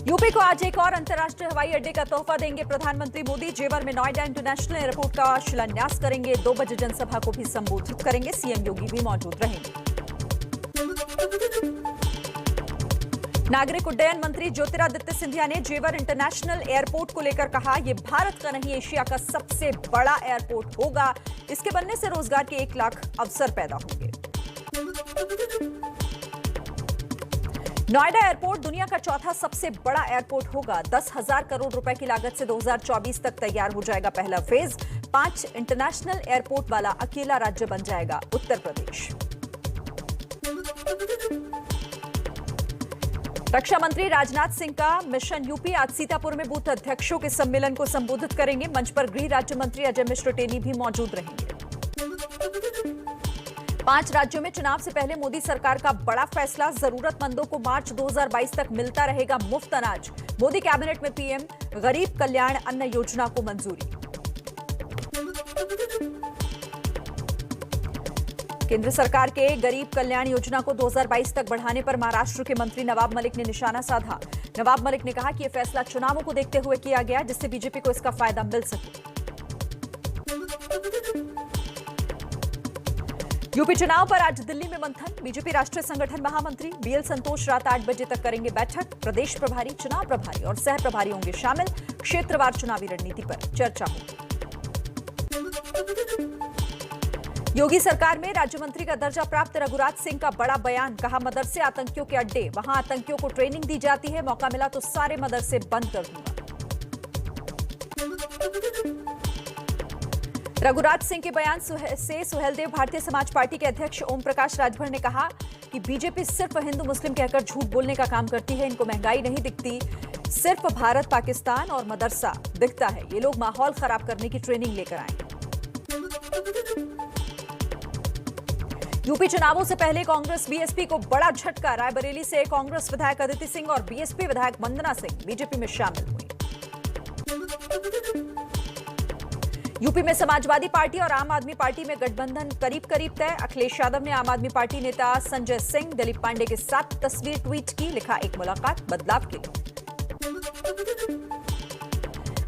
UP को आज एक और अंतर्राष्ट्रीय हवाई अड्डे का तोहफा देंगे प्रधानमंत्री मोदी। जेवर में नोएडा इंटरनेशनल एयरपोर्ट का शिलान्यास करेंगे। 2 बजे जनसभा को भी संबोधित करेंगे। सीएम योगी भी मौजूद रहेंगे। नागरिक उड्डयन मंत्री ज्योतिरादित्य सिंधिया ने जेवर इंटरनेशनल एयरपोर्ट को लेकर कहा, यह भारत का नहीं एशिया का सबसे बड़ा एयरपोर्ट होगा। इसके बनने से रोजगार के 1 लाख अवसर पैदा होंगे। नोएडा एयरपोर्ट दुनिया का चौथा सबसे बड़ा एयरपोर्ट होगा। 10,000 करोड़ रुपए की लागत से 2024 तक तैयार हो जाएगा पहला फेज। 5 इंटरनेशनल एयरपोर्ट वाला अकेला राज्य बन जाएगा उत्तर प्रदेश। रक्षा मंत्री राजनाथ सिंह का मिशन यूपी आज सीतापुर में बूथ अध्यक्षों के सम्मेलन को संबोधित करेंगे। मंच पर गृह राज्य मंत्री अजय मिश्र टेनी भी मौजूद रहेंगे। 5 राज्यों में चुनाव से पहले मोदी सरकार का बड़ा फैसला, जरूरतमंदों को मार्च 2022 तक मिलता रहेगा मुफ्त अनाज। मोदी कैबिनेट में पीएम गरीब कल्याण अन्न योजना को मंजूरी। केंद्र सरकार के गरीब कल्याण योजना को 2022 तक बढ़ाने पर महाराष्ट्र के मंत्री नवाब मलिक ने निशाना साधा। नवाब मलिक ने कहा कि यह फैसला चुनावों को देखते हुए किया गया, जिससे बीजेपी को इसका फायदा मिल सके। यूपी चुनाव पर आज दिल्ली में मंथन। बीजेपी राष्ट्रीय संगठन महामंत्री बीएल संतोष रात 8 बजे तक करेंगे बैठक। प्रदेश प्रभारी, चुनाव प्रभारी और सह प्रभारी होंगे शामिल। क्षेत्रवार चुनावी रणनीति पर चर्चा होगी। योगी सरकार में राज्य मंत्री का दर्जा प्राप्त रघुराज सिंह का बड़ा बयान। कहा, मदरसे आतंकियों के अड्डे, वहां आतंकियों को ट्रेनिंग दी जाती है। मौका मिला तो सारे मदरसे बंद कर दूंगा। रघुराज सिंह के बयान से सुहेलदेव भारतीय समाज पार्टी के अध्यक्ष ओम प्रकाश राजभर ने कहा कि बीजेपी सिर्फ हिंदू मुस्लिम कहकर झूठ बोलने का काम करती है। इनको महंगाई नहीं दिखती, सिर्फ भारत पाकिस्तान और मदरसा दिखता है। ये लोग माहौल खराब करने की ट्रेनिंग लेकर आए। यूपी चुनावों से पहले कांग्रेस बीएसपी को बड़ा झटका। रायबरेली से कांग्रेस विधायक अदिति सिंह और बीएसपी विधायक वंदना सिंह बीजेपी में शामिल हुई। यूपी में समाजवादी पार्टी और आम आदमी पार्टी में गठबंधन करीब करीब तय। अखिलेश यादव ने आम आदमी पार्टी नेता संजय सिंह, दिलीप पांडे के साथ तस्वीर ट्वीट की। लिखा, एक मुलाकात बदलाव के लिए।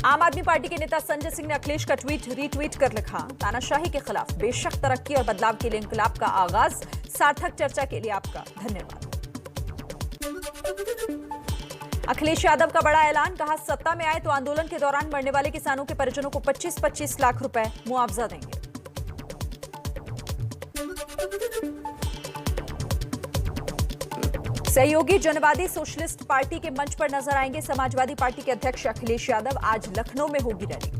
आम आदमी पार्टी के नेता संजय सिंह ने अखिलेश का ट्वीट रीट्वीट कर लिखा, तानाशाही के खिलाफ बेशक तरक्की और बदलाव के लिए इंकलाब का आगाज। सार्थक चर्चा के लिए आपका धन्यवाद। अखिलेश यादव का बड़ा ऐलान। कहा, सत्ता में आए तो आंदोलन के दौरान मरने वाले किसानों के परिजनों को 25-25 लाख रुपए मुआवजा देंगे। सहयोगी जनवादी सोशलिस्ट पार्टी के मंच पर नजर आएंगे समाजवादी पार्टी के अध्यक्ष अखिलेश यादव। आज लखनऊ में होगी रैली।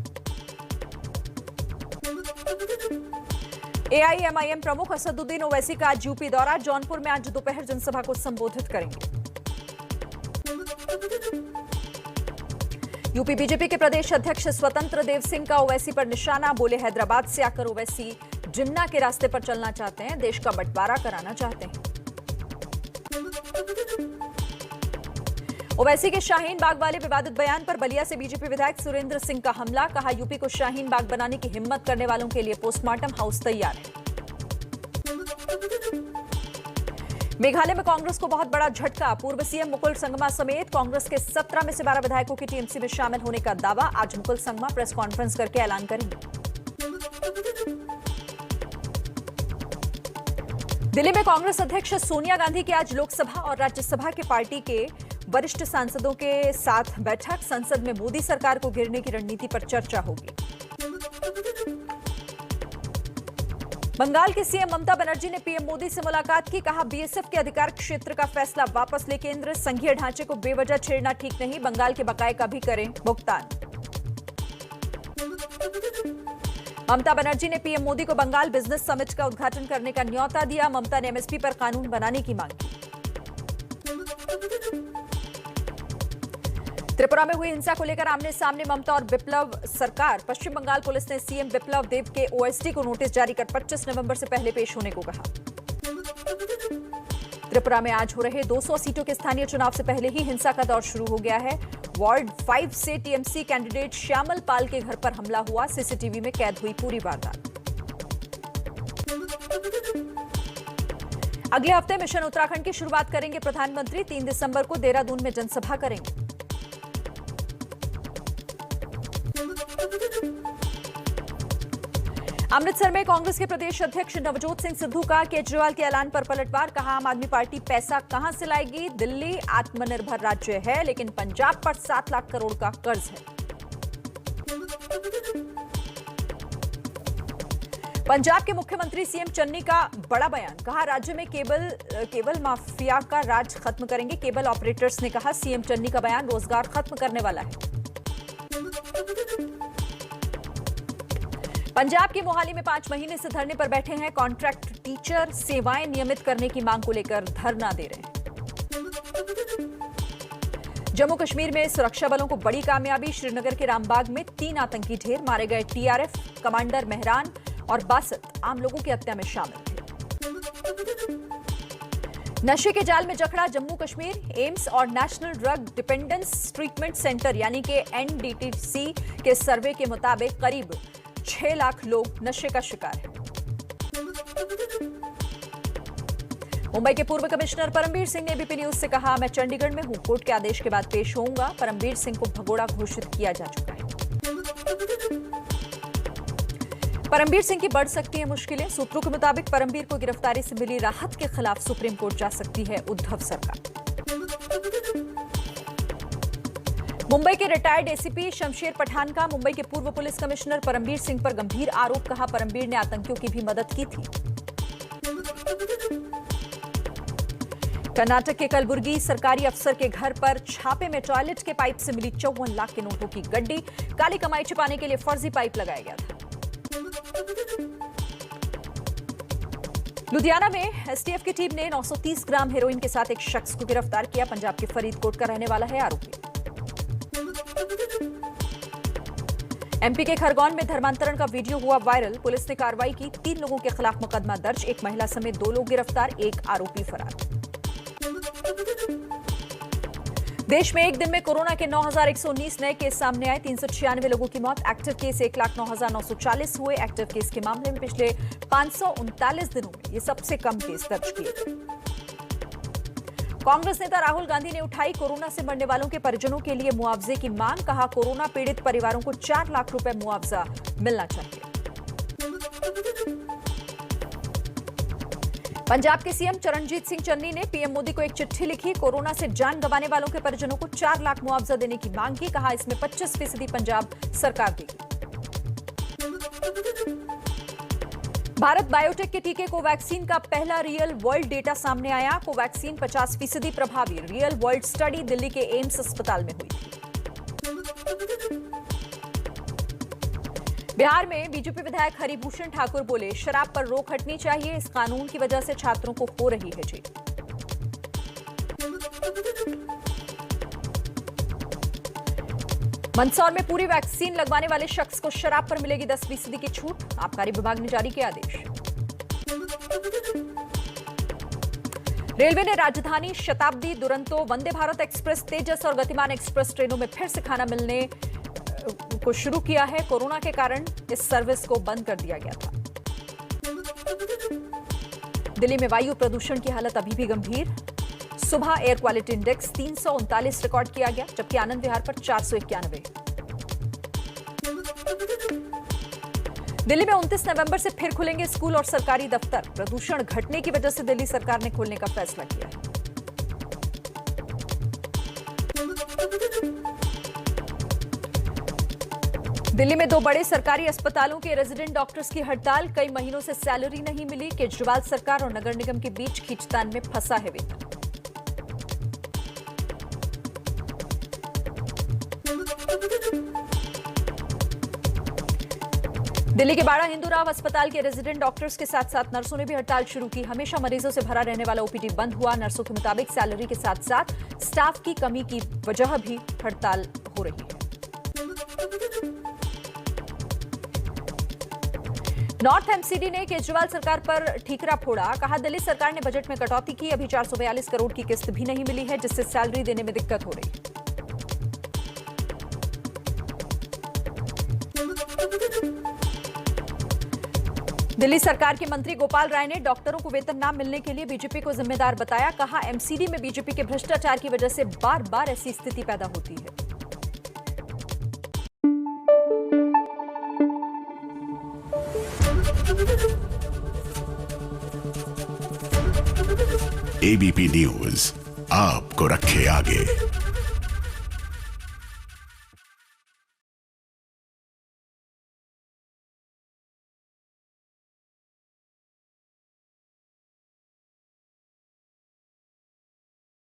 एआईएमआईएम प्रमुख असदुद्दीन ओवैसी का आज यूपी दौरा। जौनपुर में आज दोपहर जनसभा को संबोधित करेंगे। यूपी बीजेपी के प्रदेश अध्यक्ष स्वतंत्र देव सिंह का ओवैसी पर निशाना। बोले, हैदराबाद से आकर ओवैसी जिन्ना के रास्ते पर चलना चाहते हैं, देश का बंटवारा कराना चाहते हैं। ओवैसी के शाहीन बाग वाले विवादित बयान पर बलिया से बीजेपी विधायक सुरेंद्र सिंह का हमला। कहा, यूपी को शाहीन बाग बनाने की हिम्मत करने वालों के लिए पोस्टमार्टम हाउस तैयार है। मेघालय में कांग्रेस को बहुत बड़ा झटका। पूर्व सीएम मुकुल संगमा समेत कांग्रेस के 17 में से 12 विधायकों की टीएमसी में शामिल होने का दावा। आज मुकुल संगमा प्रेस कॉन्फ्रेंस करके ऐलान करेंगे। दिल्ली में कांग्रेस अध्यक्ष सोनिया गांधी की आज लोकसभा और राज्यसभा के पार्टी के वरिष्ठ सांसदों के साथ बैठक। संसद में मोदी सरकार को घेरने की रणनीति पर चर्चा होगी। बंगाल के सीएम ममता बनर्जी ने पीएम मोदी से मुलाकात की। कहा, बीएसएफ के अधिकार क्षेत्र का फैसला वापस ले केंद्र। संघीय ढांचे को बेवजह छेड़ना ठीक नहीं। बंगाल के बकाये का भी करें भुगतान। ममता बनर्जी ने पीएम मोदी को बंगाल बिजनेस समिट का उद्घाटन करने का न्योता दिया। ममता ने एमएसपी पर कानून बनाने की मांग की। त्रिपुरा में हुई हिंसा को लेकर आमने सामने ममता और बिप्लब सरकार। पश्चिम बंगाल पुलिस ने सीएम बिप्लब देब के ओएसडी को नोटिस जारी कर 25 नवंबर से पहले पेश होने को कहा। त्रिपुरा में आज हो रहे 200 सीटों के स्थानीय चुनाव से पहले ही हिंसा का दौर शुरू हो गया है। वार्ड 5 से टीएमसी कैंडिडेट श्यामल पाल के घर पर हमला हुआ। सीसीटीवी में कैद हुई पूरी वारदात। अगले हफ्ते मिशन उत्तराखंड की शुरुआत करेंगे प्रधानमंत्री। 3 दिसंबर को देहरादून में जनसभा करेंगे। अमृतसर में कांग्रेस के प्रदेश अध्यक्ष नवजोत सिंह सिद्धू का केजरीवाल के ऐलान पर पलटवार। कहा, आम आदमी पार्टी पैसा कहां से लाएगी? दिल्ली आत्मनिर्भर राज्य है, लेकिन पंजाब पर 7 लाख करोड़ का कर्ज है। पंजाब के मुख्यमंत्री सीएम चन्नी का बड़ा बयान। कहा, राज्य में केबल माफिया का राज खत्म करेंगे। केबल ऑपरेटर्स ने कहा, सीएम चन्नी का बयान रोजगार खत्म करने वाला है। पंजाब के मोहाली में 5 महीने से धरने पर बैठे हैं कॉन्ट्रैक्ट टीचर। सेवाएं नियमित करने की मांग को लेकर धरना दे रहे हैं। जम्मू कश्मीर में सुरक्षा बलों को बड़ी कामयाबी। श्रीनगर के रामबाग में 3 आतंकी ढेर मारे गए। टीआरएफ कमांडर मेहरान और 62 आम लोगों की हत्या में शामिल थे। नशे के जाल में जकड़ा जम्मू कश्मीर। एम्स और national drug dependence treatment centre यानी कि एनडीटीसी के सर्वे के मुताबिक करीब 6 लाख लोग नशे का शिकार हैं। मुंबई के पूर्व कमिश्नर परमबीर सिंह ने एबीपी न्यूज से कहा, मैं चंडीगढ़ में हूं, कोर्ट के आदेश के बाद पेश होऊंगा। परमबीर सिंह को भगोड़ा घोषित किया जा चुका है। परमबीर सिंह की बढ़ सकती है मुश्किलें। सूत्रों के मुताबिक परमबीर को गिरफ्तारी से मिली राहत के खिलाफ सुप्रीम कोर्ट जा सकती है उद्धव सरकार। मुंबई के रिटायर्ड एसीपी शमशेर पठान का मुंबई के पूर्व पुलिस कमिश्नर परमबीर सिंह पर गंभीर आरोप। कहा, परमबीर ने आतंकियों की भी मदद की थी। कर्नाटक के कलबुर्गी सरकारी अफसर के घर पर छापे में टॉयलेट के पाइप से मिली 54 लाख के नोटों की गड्डी। काली कमाई छिपाने के लिए फर्जी पाइप लगाया गया था। लुधियाना में एसटीएफ की टीम ने 930 ग्राम हेरोइन के साथ एक शख्स को गिरफ्तार किया। पंजाब के फरीदकोट का रहने वाला है आरोपी। एमपी के खरगोन में धर्मांतरण का वीडियो हुआ वायरल। पुलिस ने कार्रवाई की। 3 लोगों के खिलाफ मुकदमा दर्ज। एक महिला समेत 2 लोग गिरफ्तार, एक आरोपी फरार। देश में एक दिन में कोरोना के 9,119 नए केस सामने आए। 396 लोगों की मौत। एक्टिव केस 1,09,940 हुए। एक्टिव केस के मामले में पिछले 539 दिनों में ये सबसे कम केस दर्ज किए गए। कांग्रेस नेता राहुल गांधी ने उठाई कोरोना से मरने वालों के परिजनों के लिए मुआवजे की मांग। कहा, कोरोना पीड़ित परिवारों को 4 लाख रुपए मुआवजा मिलना चाहिए। पंजाब के सीएम चरणजीत सिंह चन्नी ने पीएम मोदी को एक चिट्ठी लिखी। कोरोना से जान गंवाने वालों के परिजनों को 4 लाख मुआवजा देने की मांग की। कहा, इसमें 25% पंजाब सरकार देगी। भारत बायोटेक के टीके कोवैक्सीन का पहला रियल वर्ल्ड डेटा सामने आया। कोवैक्सीन 50% प्रभावी। रियल वर्ल्ड स्टडी दिल्ली के एम्स अस्पताल में हुई थी। बिहार में बीजेपी विधायक हरिभूषण ठाकुर बोले, शराब पर रोक हटनी चाहिए। इस कानून की वजह से छात्रों को हो रही है जेल। मंदसौर में पूरी वैक्सीन लगवाने वाले शख्स को शराब पर मिलेगी 10% की छूट। आबकारी विभाग ने जारी किया आदेश। रेलवे ने राजधानी, शताब्दी, दुरंतो, वंदे भारत एक्सप्रेस, तेजस और गतिमान एक्सप्रेस ट्रेनों में फिर से खाना मिलने को शुरू किया है। कोरोना के कारण इस सर्विस को बंद कर दिया गया था। दिल्ली में वायु प्रदूषण की हालत अभी भी गंभीर। सुबह एयर क्वालिटी इंडेक्स 339 रिकॉर्ड किया गया, जबकि आनंद विहार पर 491। दिल्ली में 29 नवंबर से फिर खुलेंगे स्कूल और सरकारी दफ्तर। प्रदूषण घटने की वजह से दिल्ली सरकार ने खोलने का फैसला किया है। दिल्ली में 2 बड़े सरकारी अस्पतालों के रेजिडेंट डॉक्टर्स की हड़ताल। कई महीनों से सैलरी नहीं मिली। केजरीवाल सरकार और नगर निगम के बीच खींचतान में फंसा है वेतन। दिल्ली के बाड़ा हिंदूराव अस्पताल के रेजिडेंट डॉक्टर्स के साथ साथ नर्सों ने भी हड़ताल शुरू की। हमेशा मरीजों से भरा रहने वाला ओपीडी बंद हुआ। नर्सों के मुताबिक सैलरी के साथ साथ स्टाफ की कमी की वजह भी हड़ताल हो रही है। नॉर्थ एमसीडी ने केजरीवाल सरकार पर ठीकरा फोड़ा। कहा, दिल्ली सरकार ने बजट में कटौती की। अभी 442 करोड़ की किस्त भी नहीं मिली है, जिससे सैलरी देने में दिक्कत हो रही है। दिल्ली सरकार के मंत्री गोपाल राय ने डॉक्टरों को वेतन न मिलने के लिए बीजेपी को जिम्मेदार बताया। कहा, एमसीडी में बीजेपी के भ्रष्टाचार की वजह से बार बार ऐसी स्थिति पैदा होती है। एबीपी न्यूज आपको रखे आगे।